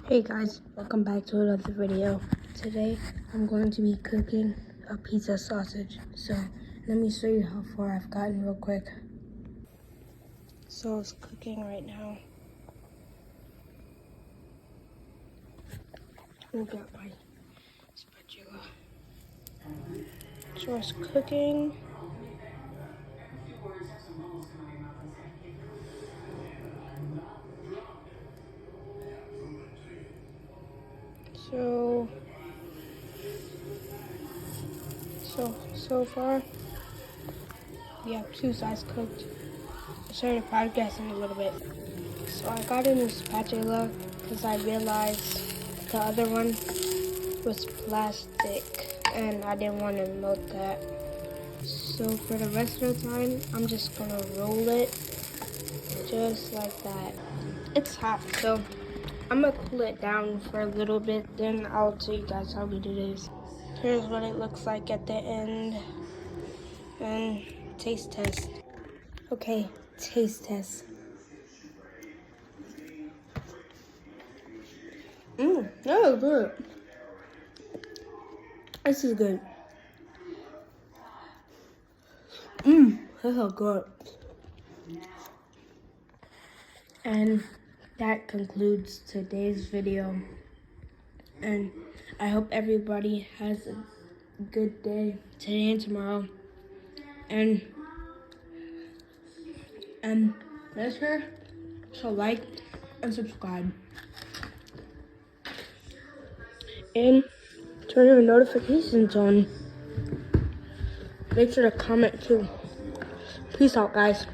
Hey guys, welcome back to another video. Today I'm going to be cooking a pizza sausage. So let me show you how far I've gotten real quick. So it's cooking right now. I'll get my spatula. So it's cooking. So far we have two sides cooked. I started podcasting a little bit. So I got a new spatula because I realized the other one was plastic and I didn't want to melt that. So for the rest of the time, I'm just gonna roll it just like that. It's hot, so I'm gonna cool it down for a little bit, then I'll tell you guys how good it is. Here's what it looks like at the end. And taste test. Okay, taste test. That was good. This is good. This is good. And that concludes today's video. And I hope everybody has a good day today and tomorrow. And make sure to like and subscribe. And turn your notifications on. Make sure to comment too. Peace out, guys.